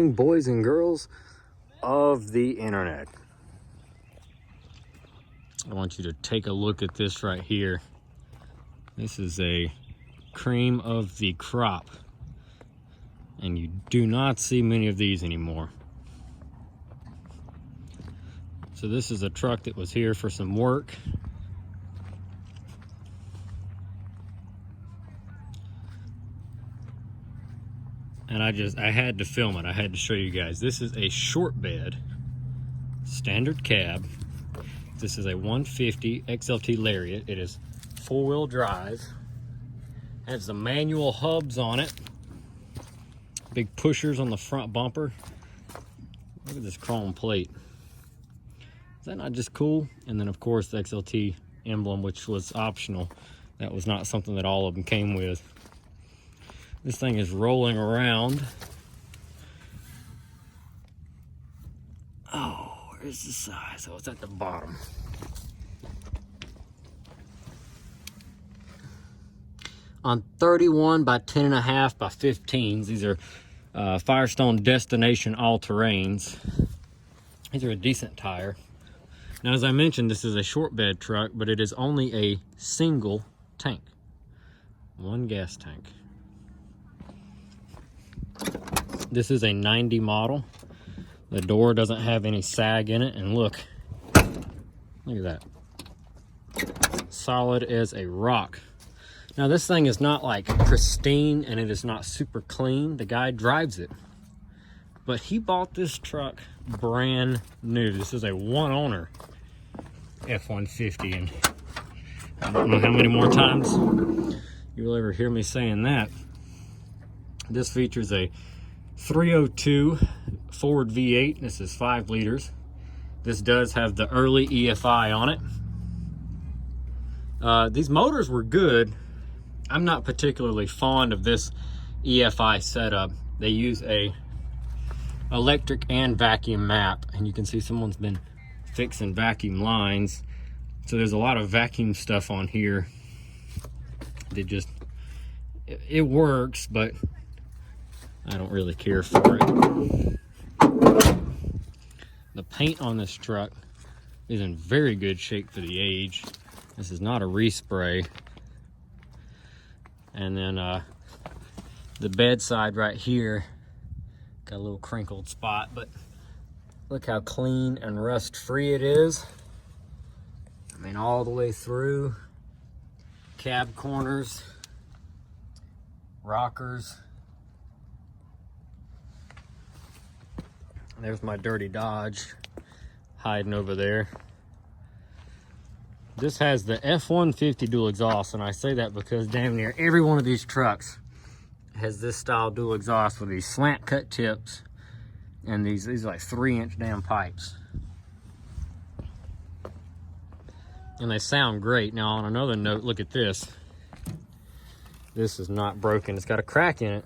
morning, boys and girls of the internet. I want you to take a look at this right here. This is a cream of the crop, and you do not see many of these anymore. So this is a truck that was here for some work. And I had to film it. I had to show you guys. This is a short bed, standard cab. This is a 150 XLT LARIAT. It is 4-wheel drive. Has the manual hubs on it. Big pushers on the front bumper. Look at this chrome plate. Is that not just cool? And then of course the XLT emblem, which was optional. That was not something that all of them came with. This thing is rolling around. Oh, where's the size? Oh, it's at the bottom. On 31 by 10.5 by 15s. These are Firestone Destination all-terrains. These are a decent tire. Now, as I mentioned, this is a short bed truck, but it is only a single tank. One gas tank. This is a 90 model. The door doesn't have any sag in it, and look at that. Solid as a rock. Now this thing is not like pristine, and it is not super clean. The guy drives it, but he bought this truck brand new. This is a one owner F150, and I don't know how many more times you'll ever hear me saying that. This features a 302 Ford V8. This is 5 liters. This does have the early EFI on it. These motors were good. I'm not particularly fond of this EFI setup. They use a electric and vacuum map, and you can see someone's been fixing vacuum lines. So there's a lot of vacuum stuff on here. It works, but I don't really care for it. The paint on this truck is in very good shape for the age. This is not a respray. And then the bedside right here got a little crinkled spot, but look how clean and rust free it is. I mean, all the way through. Cab corners, rockers. There's my dirty Dodge hiding over there. This has the F150 dual exhaust, and I say that because damn near every one of these trucks has this style dual exhaust with these slant cut tips and these like 3-inch damn pipes. And they sound great. Now on another note, look at this. This is not broken. It's got a crack in it,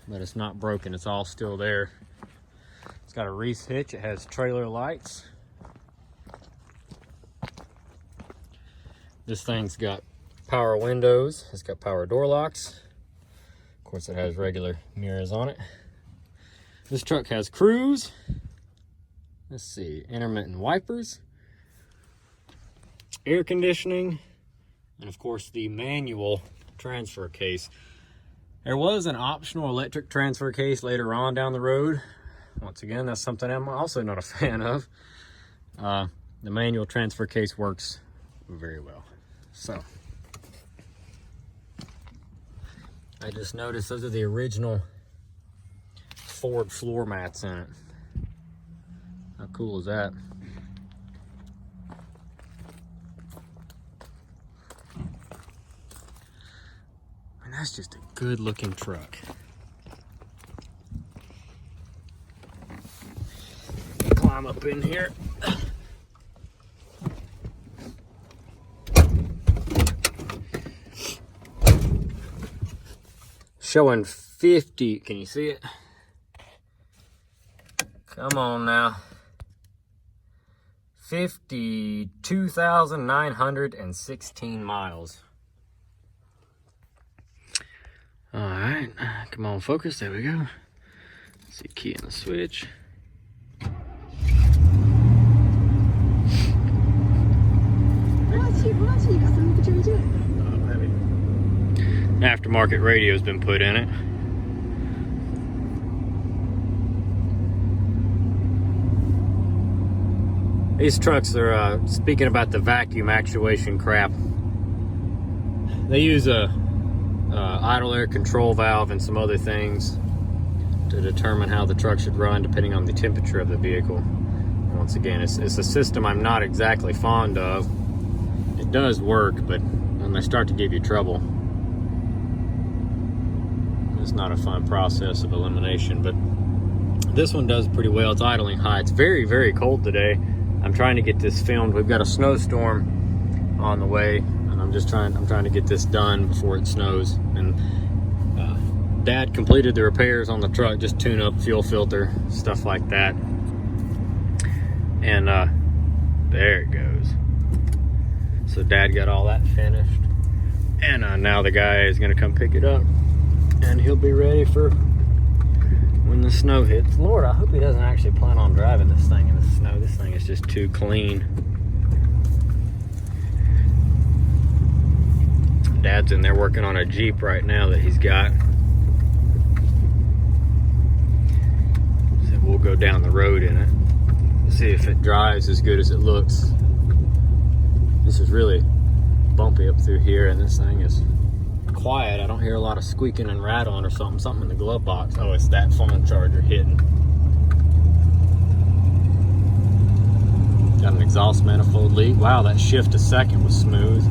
but it's not broken. It's all still there. It's got a Reese hitch. It has trailer lights. This thing's got power windows. It's got power door locks. Of course, it has regular mirrors on it. This truck has cruise. Let's see, intermittent wipers, air conditioning, and of course the manual transfer case. There was an optional electric transfer case later on down the road. Once again, that's something I'm also not a fan of. The manual transfer case works very well. So, I just noticed those are the original Ford floor mats in it. How cool is that? And that's just a good looking truck. Climb up in here. Showing 50, can you see it? Come on now. 52,916 miles. All right, come on, focus, there we go. See, key in the switch. Aftermarket radio has been put in it. These trucks are, speaking about the vacuum actuation crap, they use a idle air control valve and some other things to determine how the truck should run depending on the temperature of the vehicle. And once again, it's a system I'm not exactly fond of. It does work, but when they start to give you trouble, it's not a fun process of elimination. But this one does pretty well. It's idling high. It's very, very cold today. I'm trying to get this filmed. We've got a snowstorm on the way, and I'm trying to get this done before it snows. And Dad completed the repairs on the truck, just tune up, fuel filter, stuff like that. And there it goes. So Dad got all that finished, and now the guy is gonna come pick it up, and he'll be ready for when the snow hits. Lord, I hope he doesn't actually plan on driving this thing in the snow. This thing is just too clean. Dad's in there working on a Jeep right now that he's got. So we'll go down the road in it. See if it drives as good as it looks. This is really bumpy up through here, and this thing is quiet. I don't hear a lot of squeaking and rattling or something in the glove box. Oh, it's that phone charger hitting. Got an exhaust manifold leak. Wow, that shift to second was smooth.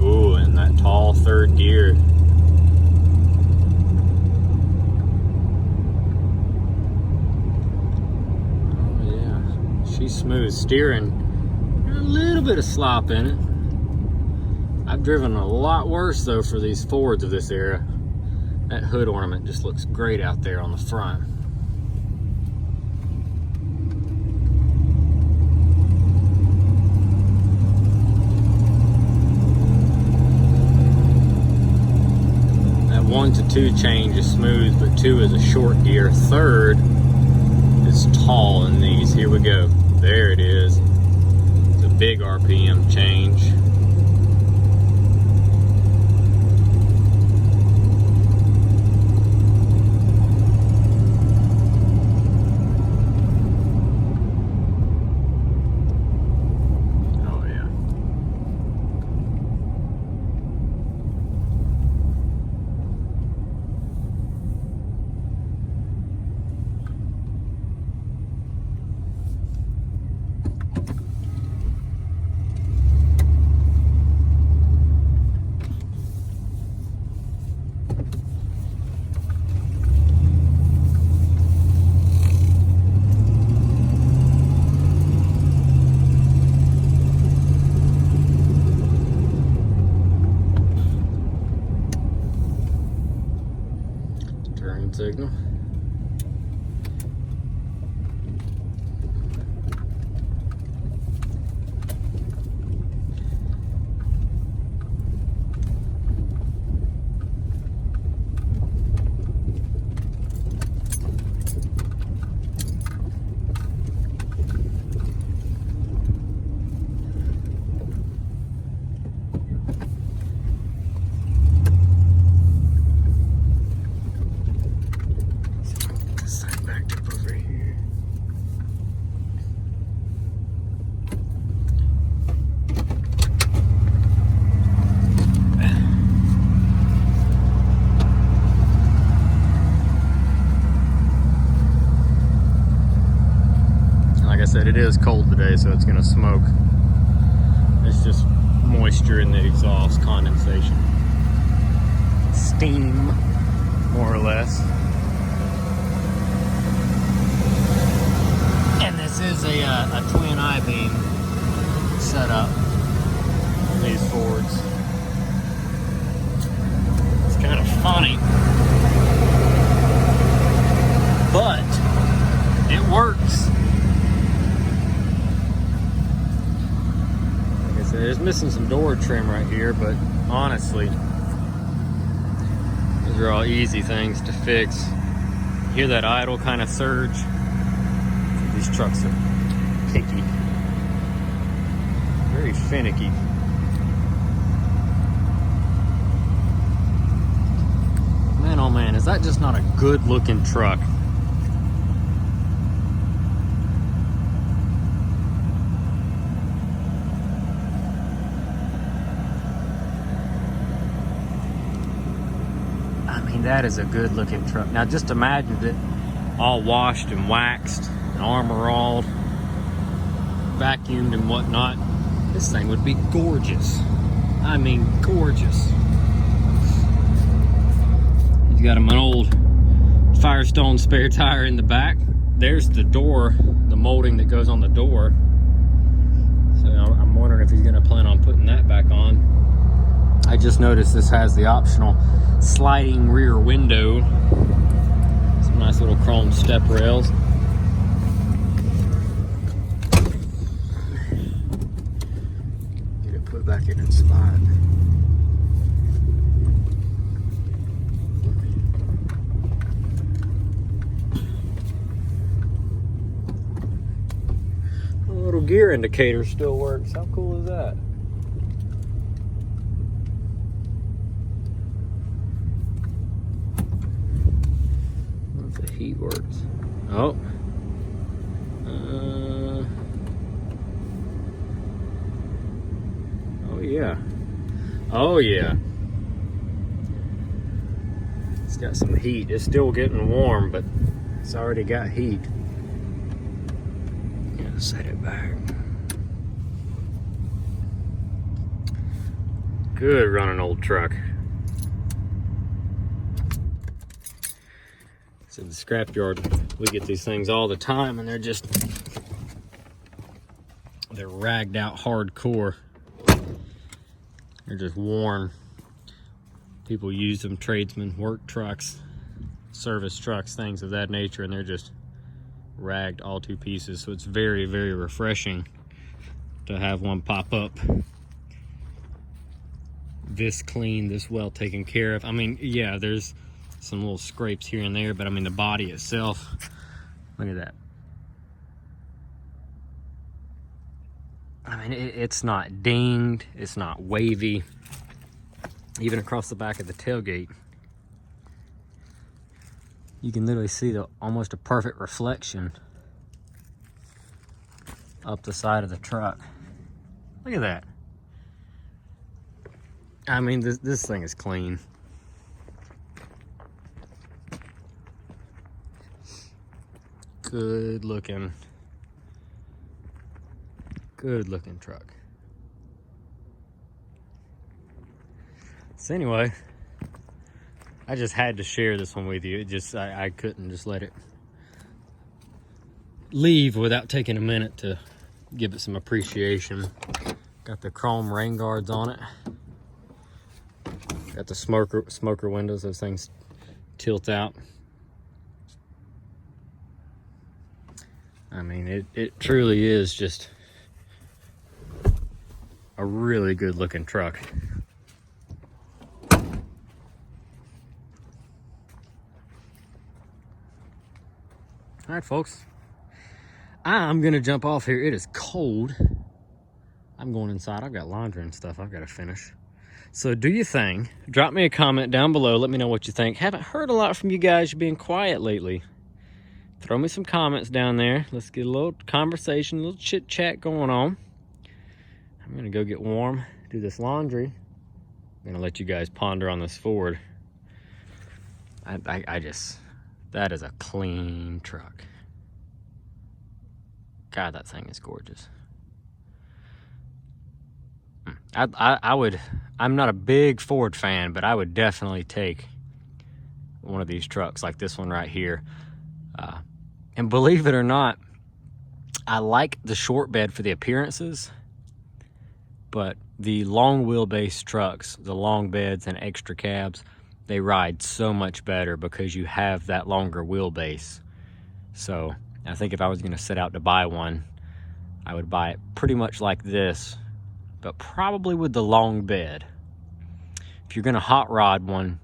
Ooh, and that tall third gear. Oh yeah, she's smooth. Steering, a little bit of slop in it. I've driven a lot worse though for these Fords of this era. That hood ornament just looks great out there on the front. That 1 to 2 change is smooth, but 2 is a short gear. Third is tall in these. Here we go. There it is. It's a big RPM change. Signal. Said it is cold today, so it's gonna smoke. It's just moisture in the exhaust, condensation, steam, more or less. And this is a twin I-beam setup on these Fords. It's kind of funny, but it works. There's missing some door trim right here, but honestly, there's are all easy things to fix. You hear that idle kind of surge? These trucks are kicky, very finicky. Man, oh man, is that just not a good looking truck? I mean, that is a good looking truck. Now just imagine it all washed and waxed and armor-alled, vacuumed and whatnot. This thing would be gorgeous. I mean, gorgeous. He's got him an old Firestone spare tire in the back. There's the door, the molding that goes on the door. So I'm wondering if he's gonna plan on putting that back on. I just noticed this has the optional sliding rear window. Some nice little chrome step rails. Get it put back in its spot. The little gear indicator still works. How cool is that? Heat works. Oh. Oh yeah. Oh yeah. It's got some heat. It's still getting warm, but it's already got heat. Yeah, set it back. Good running old truck. So the scrapyard, we get these things all the time, and they're ragged out hardcore. They're just worn. People use them, tradesmen, work trucks, service trucks, things of that nature, and they're just ragged all to pieces. So it's very, very refreshing to have one pop up this clean, this well taken care of. I mean, yeah, there's some little scrapes here and there, but I mean the body itself, look at that. I mean, it's not dinged, it's not wavy. Even across the back of the tailgate, you can literally see almost a perfect reflection up the side of the truck. Look at that. I mean, this thing is clean. Good looking truck. So anyway, I just had to share this one with you. I couldn't just let it leave without taking a minute to give it some appreciation. Got the chrome rain guards on it. Got the smoker windows. Those things tilt out. I mean, it truly is just a really good looking truck. All right, folks. I'm gonna jump off here. It is cold. I'm going inside. I've got laundry and stuff I've got to finish. So do your thing. Drop me a comment down below. Let me know what you think. Haven't heard a lot from you guys. You're being quiet lately. Throw me some comments down there. Let's get a little conversation, a little chit chat going on. I'm gonna go get warm, do this laundry. I'm gonna let you guys ponder on this Ford. That is a clean truck. God, that thing is gorgeous. I'm not a big Ford fan, but I would definitely take one of these trucks like this one right here. And believe it or not, I like the short bed for the appearances, but the long wheelbase trucks, the long beds and extra cabs, they ride so much better because you have that longer wheelbase. So I think if I was going to set out to buy one, I would buy it pretty much like this, but probably with the long bed. If you're going to hot rod one,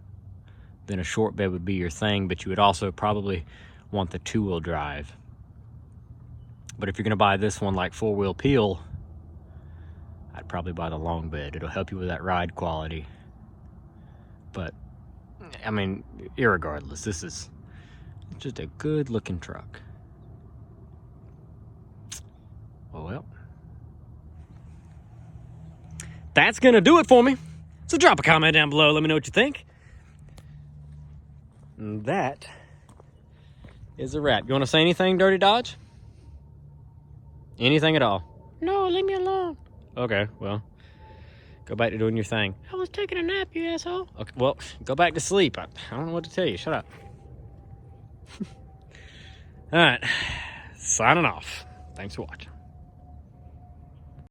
then a short bed would be your thing, but you would also probably want the 2-wheel drive. But if you're gonna buy this one like 4-wheel peel, I'd probably buy the long bed. It'll help you with that ride quality. But, I mean, irregardless, this is just a good looking truck. Well, that's gonna do it for me. So drop a comment down below, let me know what you think. And that is a wrap. You wanna say anything, Dirty Dodge? Anything at all? No, leave me alone. Okay, well, go back to doing your thing. I was taking a nap, you asshole. Okay, well, go back to sleep. I don't know what to tell you. Shut up. All right, signing off. Thanks for watching.